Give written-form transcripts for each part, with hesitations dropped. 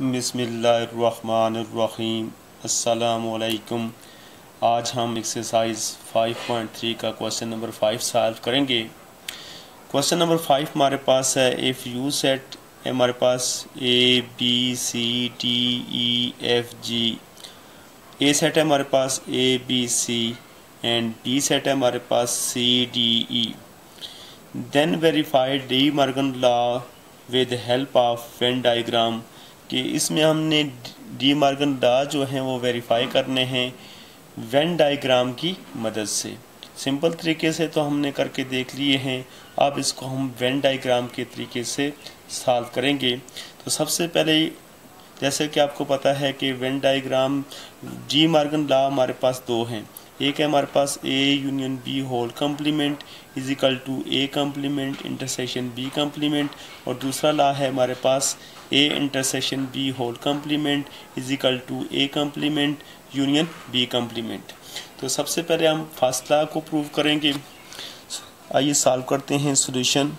बिस्मिल्लाहिर्रहमानिर्रहीम। अस्सलामुअलैकुम। आज हम एक्सरसाइज 5.3 का क्वेश्चन नंबर 5 सॉल्व करेंगे। क्वेश्चन नंबर 5 हमारे पास है इफ़ यू सेट हमारे पास A B C D E F G. A set है हमारे पास A B C and B set है हमारे पास C D E. Then verified De Morgan law with help of Venn diagram कि इसमें हमने डी मॉर्गन लॉ जो हैं वो वेरीफाई करने हैं वेन डायग्राम की मदद से। सिंपल तरीके से तो हमने करके देख लिए हैं, अब इसको हम वेन डायग्राम के तरीके से सॉल्व करेंगे। तो सबसे पहले जैसे कि आपको पता है कि Venn diagram De Morgan law हमारे पास दो हैं। एक है हमारे पास A union B whole complement is equal to A complement intersection B complement, और दूसरा लॉ है हमारे पास A intersection B whole complement is equal to A complement union B complement. तो सबसे पहले हम फर्स्ट लॉ को प्रूव करेंगे। आइए सॉल्व करते हैं सॉल्यूशन।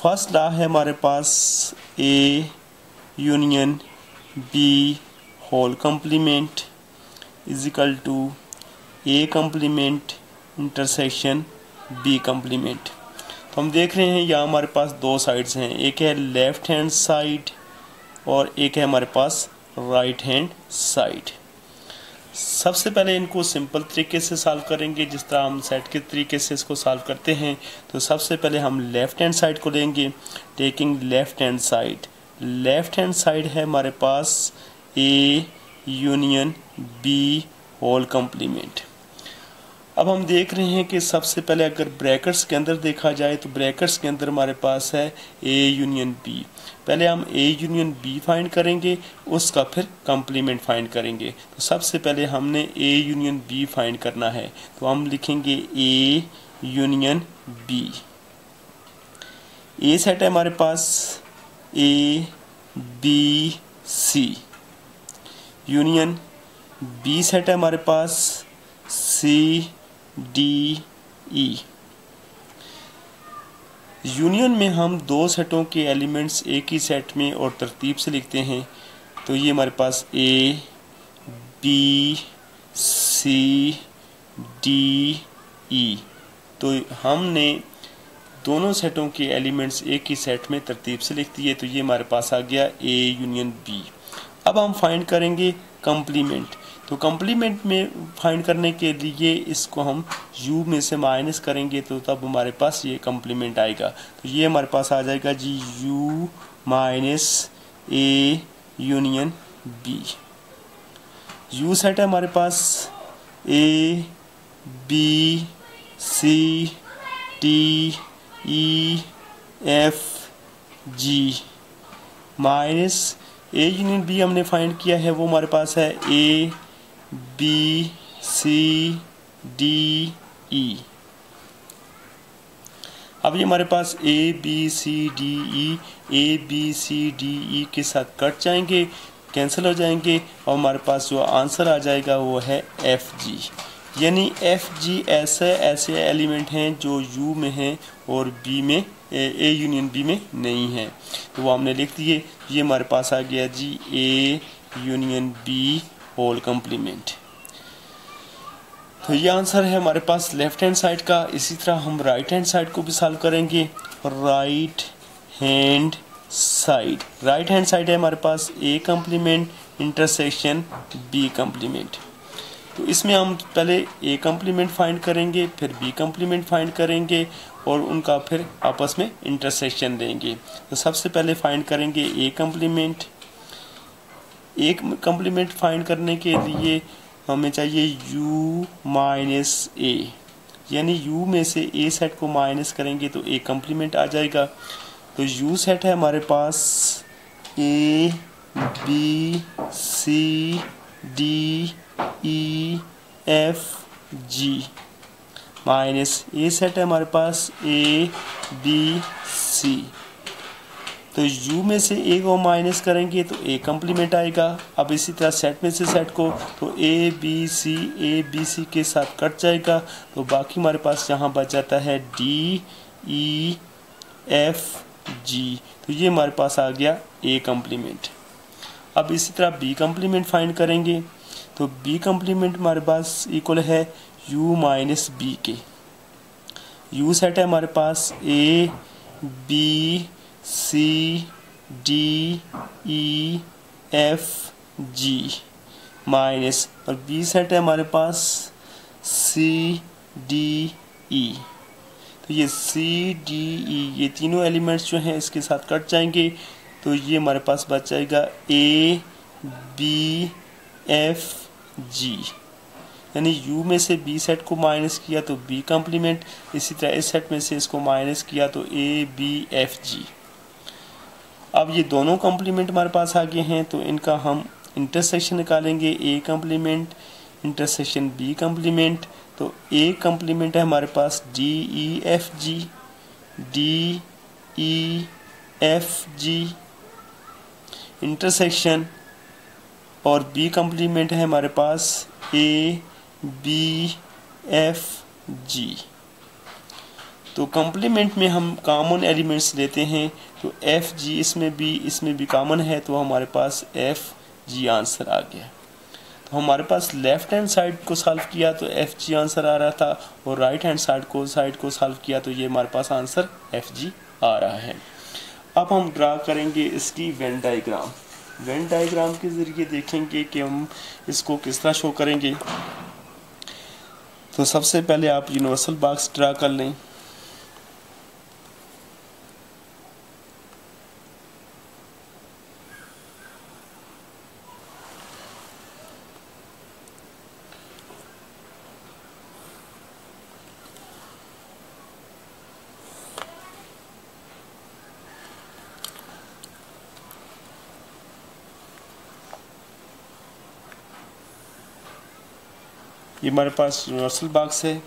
फर्स्ट लॉ है हमारे पास A union B whole complement is equal to A complement intersection B complement. तो हम देख रहे हैं यहाँ हमारे पास दो साइड्स हैं, एक है लेफ्ट हैंड साइड और एक है हमारे पास राइट हैंड साइड। सबसे पहले इनको सिंपल तरीके से सॉल्व करेंगे, जिस तरह हम सेट के तरीके से इसको सॉल्व करते हैं। तो सबसे पहले हम लेफ्ट हैंड साइड को लेंगे। Taking left hand side, left hand side है हमारे पास A union B whole complement. अब हम देख रहे हैं कि सबसे पहले अगर ब्रैकेट्स के अंदर देखा जाए तो ब्रैकेट्स के अंदर हमारे पास है ए यूनियन बी। पहले हम ए यूनियन बी फाइंड करेंगे, उसका फिर कम्प्लीमेंट फाइंड करेंगे। तो सबसे पहले हमने ए यूनियन बी फाइंड करना है, तो हम लिखेंगे A union B. A set है हमारे पास A B C, union B set है हमारे पास सी डी ई। यूनियन में हम दो सेटों के एलिमेंट्स एक ही सेट में और तरतीब से लिखते हैं। तो ये हमारे पास ए बी सी डी ई। तो हमने दोनों सेटों के एलिमेंट्स एक ही सेट में तरतीब से लिख दिए, तो ये हमारे पास आ गया ए यूनियन बी। अब हम फाइंड करेंगे कम्प्लीमेंट। तो कम्प्लीमेंट में फाइंड करने के लिए इसको हम u में से माइनस करेंगे, तो तब हमारे पास ये कम्प्लीमेंट आएगा। तो ये हमारे पास आ जाएगा जी u minus A union B. u set है हमारे पास A B C T E F G minus A union B हमने फाइंड किया है, वो हमारे पास है ए बी सी डी ई। अब ये हमारे पास A B C D E, A B C D E के साथ कट जाएंगे, कैंसिल हो जाएंगे, और हमारे पास जो आंसर आ जाएगा वो है एफ जी। यानी एफ जी ऐसे एलिमेंट हैं जो यू में हैं और बी में ए यूनियन बी में नहीं है, तो वो हमने लिख दिए। ये हमारे पास आ गया जी A union B whole complement. तो ये आंसर है हमारे पास लेफ्ट हैंड साइड का। इसी तरह हम राइट हैंड साइड को भी सॉल्व करेंगे। Right hand side, right hand side है हमारे पास A complement intersection B complement. तो इसमें हम पहले ए कम्प्लीमेंट फाइंड करेंगे, फिर बी कम्प्लीमेंट फाइंड करेंगे और उनका फिर आपस में इंटरसेक्शन देंगे। तो सबसे पहले फाइंड करेंगे ए कम्प्लीमेंट। ए कम्प्लीमेंट फाइंड करने के लिए हमें चाहिए u माइनस ए, यानी u में से ए सेट को माइनस करेंगे तो ए कम्प्लीमेंट आ जाएगा। तो u सेट है हमारे पास A B C D E F G minus A set है हमारे पास ए बी सी। तो u में से ए को माइनस करेंगे तो ए कम्प्लीमेंट आएगा। अब इसी तरह सेट में से सेट को, तो ए बी सी के साथ कट जाएगा, तो बाकी हमारे पास यहाँ बच जाता है डी ई एफ जी। तो ये हमारे पास आ गया ए कम्प्लीमेंट। अब इसी तरह बी कम्प्लीमेंट फाइंड करेंगे। तो बी कम्प्लीमेंट हमारे पास इक्वल है u माइनस बी के। यू सेट है हमारे पास A B C D E F G minus, और बी सेट है हमारे पास सी डी ई। तो ये सी डी ई ये तीनों एलिमेंट्स जो हैं इसके साथ कट जाएंगे। तो ये हमारे पास बच जाएगा ए बी एफ जी, यानी u में से b सेट को माइनस किया तो b कम्प्लीमेंट, इसी तरह इस सेट में से इसको माइनस किया तो a b f g। अब ये दोनों कम्प्लीमेंट हमारे पास आ गए हैं, तो इनका हम इंटरसेक्शन निकालेंगे। a complement intersection b complement. तो a कम्प्लीमेंट है हमारे पास d e f g, d e f g intersection, और b कम्प्लीमेंट है हमारे पास a बी एफ जी। तो कम्प्लीमेंट में हम कॉमन एलिमेंट्स लेते हैं, तो एफ जी इसमें भी कॉमन है, तो हमारे पास एफ जी आंसर आ गया। तो हमारे पास लेफ्ट हैंड साइड को सॉल्व किया तो एफ जी आंसर आ रहा था, और राइट हैंड साइड को सॉल्व किया तो ये हमारे पास आंसर एफ जी आ रहा है। अब हम ड्रा करेंगे इसकी वेन डायग्राम। वेन डायग्राम के ज़रिए देखेंगे कि हम इसको किस तरह शो करेंगे। तो सबसे पहले आप यूनिवर्सल बॉक्स ड्रा कर लें। ये हमारे पास यूनिवर्सल बॉक्स है,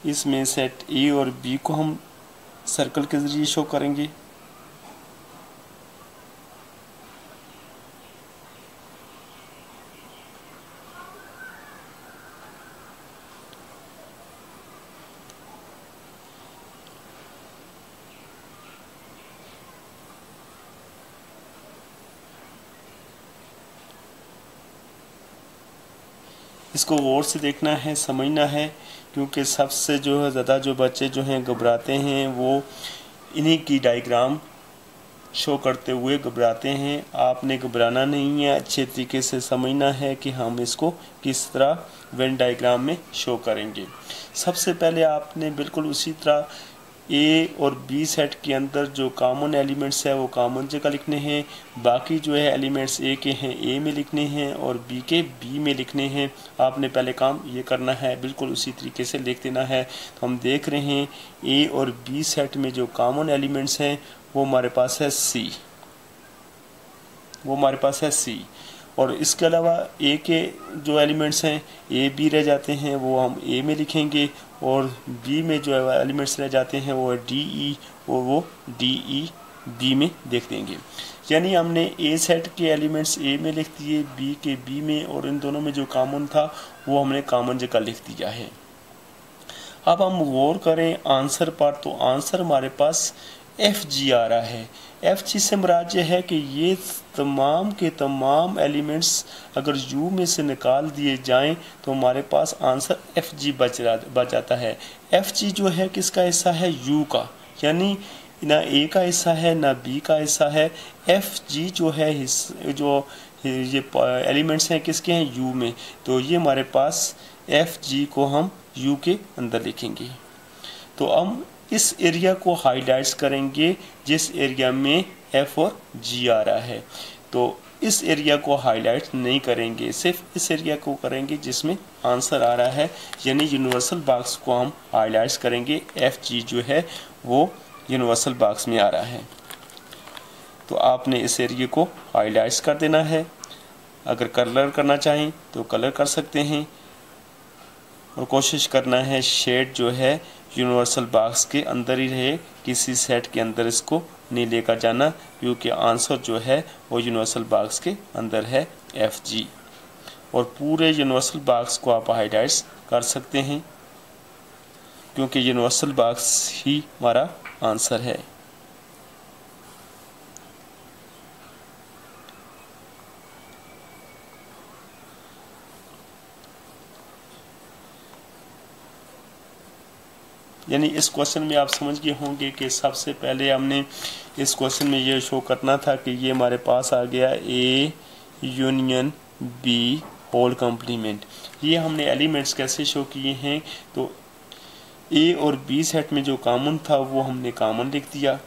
इसमें सेट ए और बी को हम सर्कल के ज़रिए शो करेंगे। इसको गौर से देखना है, समझना है, क्योंकि सबसे जो है ज़्यादा जो बच्चे जो हैं घबराते हैं वो इन्हीं की डायग्राम शो करते हुए घबराते हैं। आपने घबराना नहीं है, अच्छे तरीके से समझना है कि हम इसको किस तरह वेन डायग्राम में शो करेंगे। सबसे पहले आपने बिल्कुल उसी तरह ए और बी सेट के अंदर जो कॉमन एलिमेंट्स है वो कॉमन जगह लिखने हैं, बाकी जो है एलिमेंट्स ए के हैं ए में लिखने हैं और बी के बी में लिखने हैं। आपने पहले काम ये करना है, बिल्कुल उसी तरीके से लिख देना है। तो हम देख रहे हैं ए और बी सेट में जो कॉमन एलिमेंट्स हैं वो हमारे पास है सी, और इसके अलावा ए के जो एलिमेंट्स हैं ए बी रह जाते हैं वो हम ए में लिखेंगे, और बी में जो एलिमेंट्स रह जाते हैं वो डी ई, और वो डी ई बी में देख देंगे। यानी हमने ए सेट के एलिमेंट्स ए में लिख दिए, बी के बी में, और इन दोनों में जो कॉमन था वो हमने कॉमन जगह लिख दिया है। अब हम गौर करें आंसर पर, तो आंसर हमारे पास एफ जी आ रहा है। एफ जी से मुराद ये है कि ये तमाम के तमाम एलिमेंट्स अगर यू में से निकाल दिए जाएं तो हमारे पास आंसर एफ जी बच जाता है। एफ जी जो है किसका हिस्सा है, यू का, यानी ना ए का हिस्सा है ना बी का हिस्सा है। एफ जी जो है जो ये एलिमेंट्स हैं किसके हैं, यू में, तो ये हमारे पास एफ जी को हम यू के अंदर लिखेंगे। तो हम इस एरिया को हाईलाइट्स करेंगे जिस एरिया में एफ और जी आ रहा है, तो इस एरिया को हाईलाइट नहीं करेंगे, सिर्फ इस एरिया को करेंगे जिसमें आंसर आ रहा है, यानी यूनिवर्सल बॉक्स को हम हाईलाइट्स करेंगे। एफ जी जो है वो यूनिवर्सल बॉक्स में आ रहा है, तो आपने इस एरिया को हाईलाइट्स कर देना है। अगर कलर करना चाहें तो कलर कर सकते हैं, और कोशिश करना है शेड जो है यूनिवर्सल बॉक्स के अंदर ही रहे, किसी सेट के अंदर इसको नहीं लेकर जाना, क्योंकि आंसर जो है वो यूनिवर्सल बॉक्स के अंदर है एफ जी, और पूरे यूनिवर्सल बॉक्स को आप हाईलाइट्स कर सकते हैं क्योंकि यूनिवर्सल बॉक्स ही हमारा आंसर है। यानी इस क्वेश्चन में आप समझ गए होंगे कि सबसे पहले हमने इस क्वेश्चन में ये शो करना था कि ये हमारे पास आ गया A union B whole complement. ये हमने एलिमेंट्स कैसे शो किए हैं, तो ए और बी सेट में जो कॉमन था वो हमने कॉमन लिख दिया,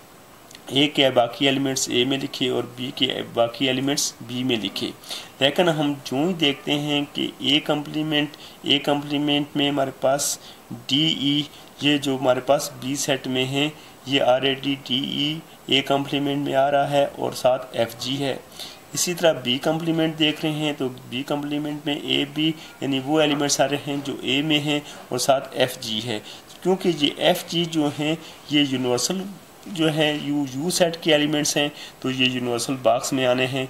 ए के बाकी एलिमेंट्स ए में लिखे और बी के बाकी एलिमेंट्स बी में लिखे। लेकिन हम जो ही देखते हैं कि ए कम्प्लीमेंट में हमारे पास डी ई, ये जो हमारे पास बी सेट में है ये ऑलरेडी डी ई ए कम्प्लीमेंट में आ रहा है और साथ एफ जी है। इसी तरह बी कम्प्लीमेंट देख रहे हैं तो बी कम्प्लीमेंट में ए बी यानी वो एलिमेंट्स आ रहे हैं जो ए में हैं और साथ एफ जी है। क्योंकि ये एफ जी जो हैं ये यूनिवर्सल जो है यू सेट के एलिमेंट्स हैं तो ये यूनिवर्सल बॉक्स में आने हैं,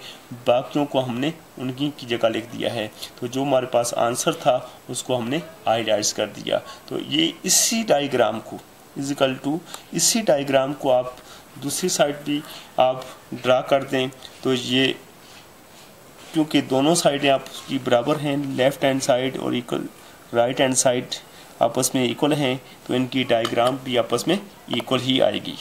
बाकियों को हमने उनकी की जगह लिख दिया है। तो जो हमारे पास आंसर था उसको हमने हाईलाइट कर दिया। तो ये इसी डायग्राम को इजिकल टू इसी डायग्राम को आप दूसरी साइड भी आप ड्रा कर दें तो ये क्योंकि दोनों साइडें आपकी बराबर हैं, लेफ़्ट हैंड साइड और इक्वल राइट हैंड साइड आपस में इक्वल हैं तो इनकी डायग्राम भी आपस में इक्वल ही आएगी।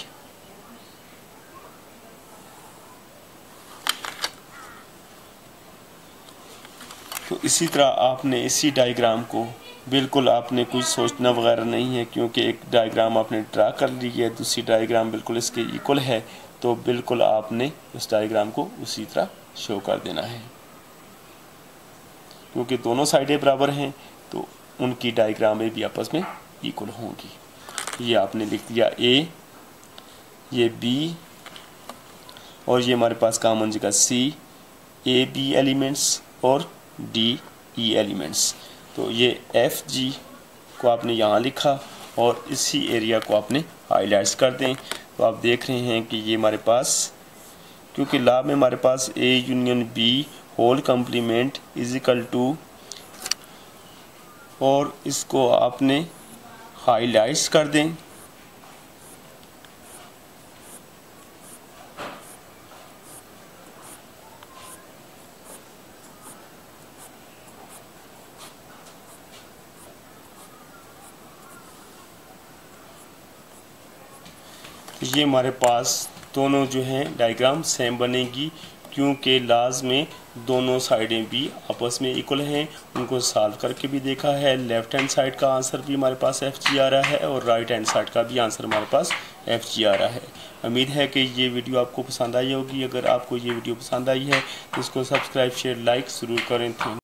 तो इसी तरह आपने इसी डायग्राम को बिल्कुल आपने कुछ सोचना वगैरह नहीं है, क्योंकि एक डायग्राम आपने ड्रा कर ली है, दूसरी डायग्राम बिल्कुल इसके इक्वल है तो बिल्कुल आपने इस डायग्राम को उसी तरह शो कर देना है। क्योंकि दोनों साइडें बराबर हैं तो उनकी डायग्रामें भी आपस में इक्वल होंगी। ये आपने लिख दिया ए, ये बी और ये हमारे पास कॉमन जगह सी, ए बी एलिमेंट्स और डी ई एलिमेंट्स। तो ये एफ जी को आपने यहाँ लिखा और इसी एरिया को आपने हाईलाइट्स कर दें। तो आप देख रहे हैं कि ये हमारे पास क्योंकि लॉ में हमारे पास A union B whole complement is equal to और इसको आपने हाईलाइट्स कर दें। ये हमारे पास दोनों जो हैं डायग्राम सेम बनेगी क्योंकि लाज में दोनों साइडें भी आपस में इक्वल हैं। उनको सॉल्व करके भी देखा है, लेफ़्ट हैंड साइड का आंसर भी हमारे पास एफ जी आ रहा है और राइट हैंड साइड का भी आंसर हमारे पास एफ जी आ रहा है। उम्मीद है कि ये वीडियो आपको पसंद आई होगी। अगर आपको ये वीडियो पसंद आई है तो इसको सब्सक्राइब शेयर लाइक ज़रूर करें।